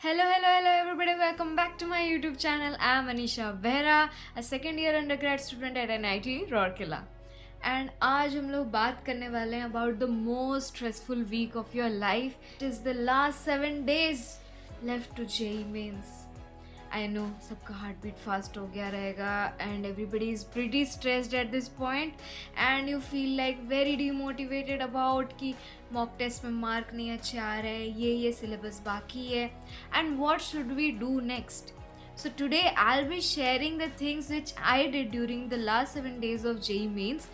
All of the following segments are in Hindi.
Hello everybody. Welcome back to my YouTube channel. I am Anisha Behra, a second year undergrad student at NIT Rourkela. And आज हम लोग बात करने वाले हैं about the most stressful week of your life. It is the last 7 days left to JEE mains. I know सबका हार्ट बीट फास्ट हो गया रहेगा and everybody is pretty stressed at this point and you feel like very demotivated about कि मॉक टेस्ट में मार्क नहीं अच्छे आ रहे हैं, ये सिलेबस बाकी है and what should we do next. So today I'll be sharing the things which I did during the last 7 days of JEE mains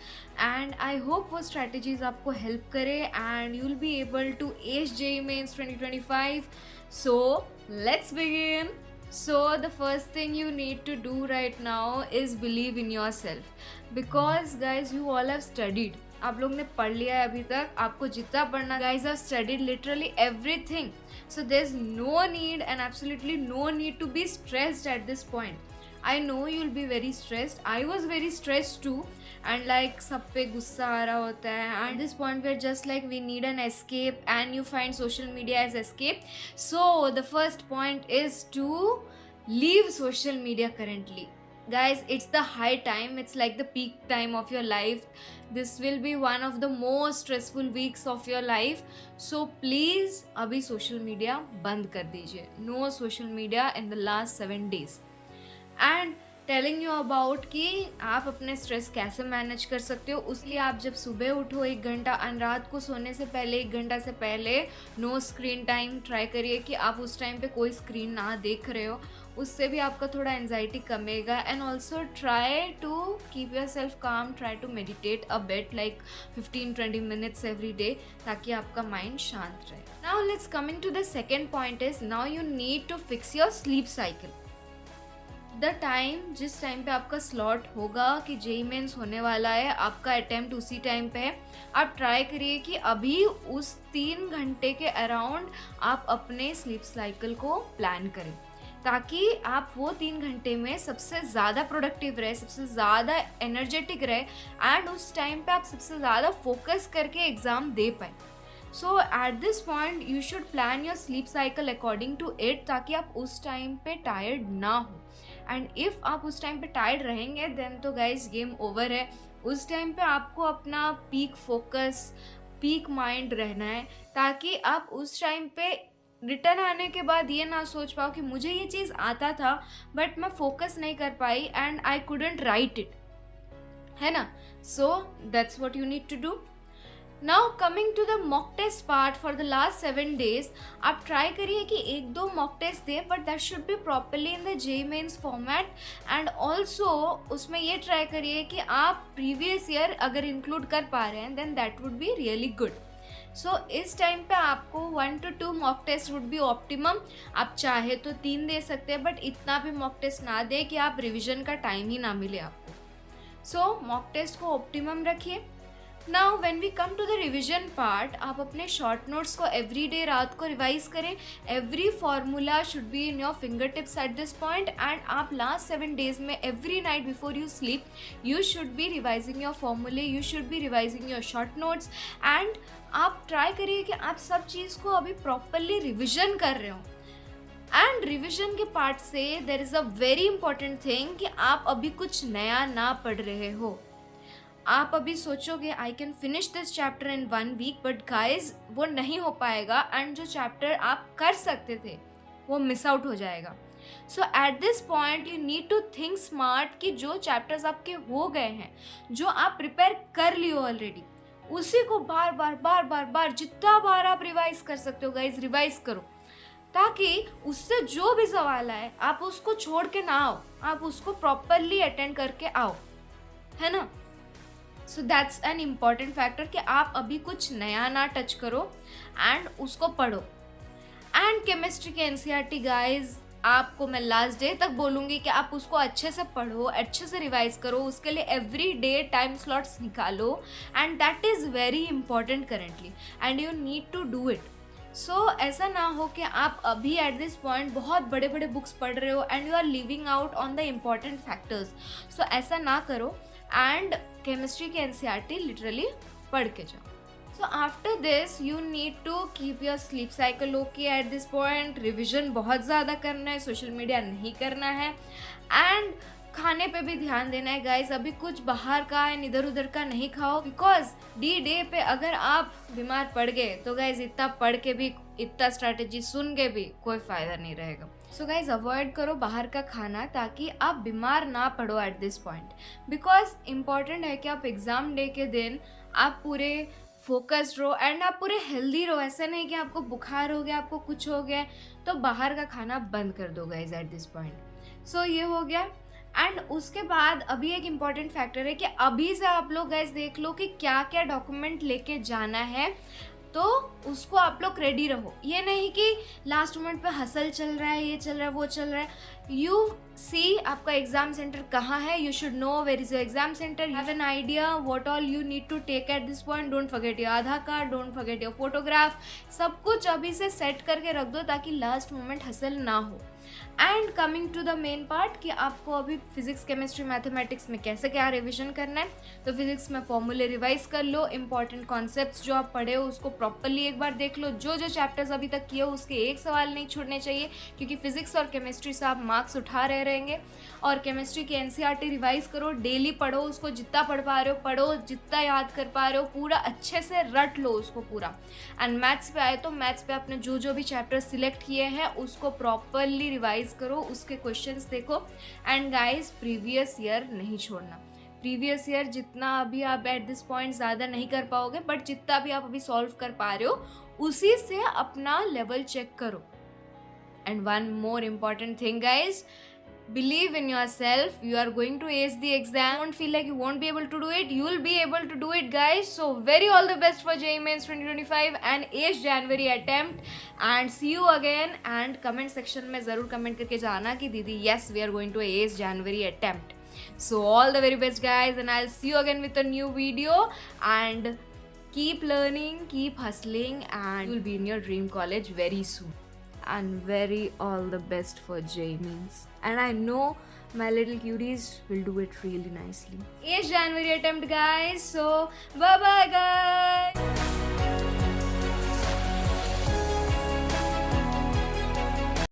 and I hope वो strategies आपको help करे and you'll be able to ace JEE mains 2025. So let's begin. So the first thing you need to do right now is believe in yourself because guys you all have studied. आप लोग ने पढ़ लिया है अभी तक, आपको जितना पढ़ना guys have studied literally everything. So there's no need and absolutely no need to be stressed at this point. I know you'll be very stressed. I was very stressed too and like सब पे गुस्सा आ रहा होता है and this point we're just like we need an escape and you find social media as escape. So the first point is to leave social media currently. Guys, it's the high time, it's like the peak time of your life. This will be one of the most stressful weeks of your life. So please अभी social media बंद कर दीजिए. No social media in the last 7 days. And telling you about कि आप अपने स्ट्रेस कैसे मैनेज कर सकते हो. उसलिए आप जब सुबह उठो 1 घंटा और रात को सोने से पहले 1 घंटा से पहले नो स्क्रीन टाइम ट्राई करिए कि आप उस टाइम पे कोई स्क्रीन ना देख रहे हो. उससे भी आपका थोड़ा एंजाइटी कमेगा and also try to keep yourself calm, try to meditate a bit like 15-20 minutes every day ताकि आपका माइंड शांत रहे. Now let's coming to the second point is now you need to fix your sleep cycle. The time जिस टाइम पे आपका स्लॉट होगा कि जेई मेंस होने वाला है, आपका अटेम्प्ट उसी टाइम पे है, आप ट्राई करिए कि अभी उस 3 घंटे के अराउंड आप अपने स्लीप साइकिल को प्लान करें ताकि आप वो 3 घंटे में सबसे ज़्यादा प्रोडक्टिव रहे, सबसे ज़्यादा एनर्जेटिक रहे एंड उस टाइम पे आप सबसे ज़्यादा फोकस करके एग्ज़ाम दे पाए. So at this point you should plan your sleep cycle according to it ताकि आप उस टाइम पे टायर्ड ना हो. एंड इफ़ आप उस टाइम पे टायर्ड रहेंगे देन तो गाइज गेम ओवर है. उस टाइम पे आपको अपना पीक फोकस, पीक माइंड रहना है ताकि आप उस टाइम पे रिटर्न आने के बाद ये ना सोच पाओ कि मुझे ये चीज़ आता था बट मैं फोकस नहीं कर पाई and I couldn't write it, है ना. So that's what you need to do. Now coming to the mock test part for the last 7 days, आप ट्राई करिए कि 1-2 मॉक टेस्ट दें but that should be properly in the JEE mains format and also उसमें ये ट्राई करिए कि आप प्रीवियस ईयर अगर इंक्लूड कर पा रहे हैं then that would be really good. So इस टाइम पे आपको 1 to 2 mock test would be optimum. आप चाहे तो 3 दे सकते हैं बट इतना भी मॉक टेस्ट ना दे कि आप रिविजन का टाइम ही ना मिले आपको. सो मॉक टेस्ट को ऑप्टिमम रखिए. Now when we come to the revision part, आप अपने शॉर्ट नोट्स को एवरी डे रात को रिवाइज करें. Every formula should be in your finger tips at this point and आप लास्ट 7 डेज में every night before you sleep you should be revising your formulae, you should be revising your short notes and आप ट्राई करिए कि आप सब चीज़ को अभी प्रॉपरली रिविजन कर रहे हो. एंड रिविजन के पार्ट से there is a very important thing कि आप अभी कुछ नया ना पढ़ रहे हो. आप अभी सोचोगे I can finish this chapter in 1 week but guys वो नहीं हो पाएगा एंड जो चैप्टर आप कर सकते थे वो मिस आउट हो जाएगा. So at this point you need to think smart कि जो चैप्टर्स आपके हो गए हैं, जो आप प्रिपेयर कर लियो ऑलरेडी, उसी को बार बार जितना बार आप रिवाइज कर सकते हो गाइज रिवाइज करो ताकि उससे जो भी सवाल आए आप उसको छोड़ के ना आओ, आप उसको प्रॉपरली अटेंड करके आओ, है ना. So that's an important factor कि आप अभी कुछ नया ना टच करो एंड उसको पढ़ो. एंड केमिस्ट्री के एनसीईआरटी गाइज आपको मैं लास्ट डे तक बोलूँगी कि आप उसको अच्छे से पढ़ो, अच्छे से रिवाइज करो, उसके लिए एवरी डे टाइम स्लॉट्स निकालो and that is very important currently and you need to do it. So ऐसा ना हो कि आप अभी एट दिस पॉइंट बहुत बड़े बड़े बुक्स पढ़ रहे हो and you are living out on the important factors. So ऐसा ना करो एंड केमिस्ट्री के एनसीईआरटी लिटरली पढ़ के जाओ. So after this you need to keep your sleep cycle okay at this point. Revision बहुत ज़्यादा करना है, सोशल मीडिया नहीं करना है, एंड खाने पे भी ध्यान देना है गाइस. अभी कुछ बाहर का एंड इधर उधर का नहीं खाओ, बिकॉज डी डे पे अगर आप बीमार पड़ गए तो गाइस इतना पढ़ के भी, इतना स्ट्रैटेजी सुन के भी कोई फ़ायदा नहीं रहेगा. सो गाइज अवॉइड करो बाहर का खाना ताकि आप बीमार ना पड़ो eight this point, because important है कि आप एग्ज़ाम डे के दिन आप पूरे फोकस्ड रहो एंड आप पूरे हेल्दी रहो. ऐसा नहीं कि आपको बुखार हो गया, आपको कुछ हो गया तो बाहर का खाना बंद कर दो गाइज एट दिस पॉइंट. सो ये हो गया. एंड उसके बाद अभी एक इम्पॉर्टेंट फैक्टर है कि अभी से आप लोग गाइज देख लो कि क्या क्या डॉक्यूमेंट लेके जाना है, तो उसको आप लोग रेडी रहो. ये नहीं कि लास्ट मोमेंट पे हसल चल रहा है, ये चल रहा है, वो चल रहा है. यू सी आपका एग्जाम सेंटर कहाँ है, you should know where is your exam centre, have an idea what all you need to take at this point. Don't forget your Aadhaar card, don't forget your photograph. सब कुछ अभी से सेट करके रख दो ताकि लास्ट मोमेंट हसल ना हो. And coming to the main part कि आपको अभी फिजिक्स, केमिस्ट्री, मैथमेटिक्स में कैसे क्या रिविजन करना है. तो फिजिक्स में फॉर्मूले रिवाइज कर लो, इंपॉर्टेंट कॉन्सेप्ट्स जो आप पढ़े हो उसको प्रॉपरली एक बार देख लो. जो जो चैप्टर्स अभी तक किए हो उसके एक सवाल नहीं छूटने चाहिए, क्योंकि फिजिक्स और केमिस्ट्री से आप मार्क्स उठा रहे रहेंगे. और केमिस्ट्री की एनसीईआरटी रिवाइज करो, डेली पढ़ो उसको, जितना पढ़ पा रहे हो पढ़ो, जितना याद कर पा रहे हो पूरा अच्छे से रट लो उसको पूरा. एंड मैथ्स पे आए तो मैथ्स पे आपने जो जो भी चैप्टर सिलेक्ट किए हैं उसको प्रॉपरली रिवाइज करो, उसके क्वेश्चंस देखो. एंड गाइस प्रीवियस ईयर नहीं छोड़ना. प्रीवियस ईयर जितना अभी आप एट दिस पॉइंट ज़्यादा नहीं कर पाओगे, बट जितना भी आप अभी सॉल्व कर पा रहे हो उसी से अपना लेवल चेक करो. And one more important thing guys, believe in yourself. You are going to ace the exam. Don't feel like you won't be able to do it. You will be able to do it guys. So very all the best for JEE Mains 2025 and ace January attempt. And see you again. And comment section में ज़रूर comment करके जाना कि दीदी yes we are going to ace January attempt. So all the very best guys, and I'll see you again with a new video. And keep learning, keep hustling, and you'll be in your dream college very soon. And very all the best for JEE Mains. And I know my little cuties will do it really nicely. Ace January attempt guys. So bye bye guys.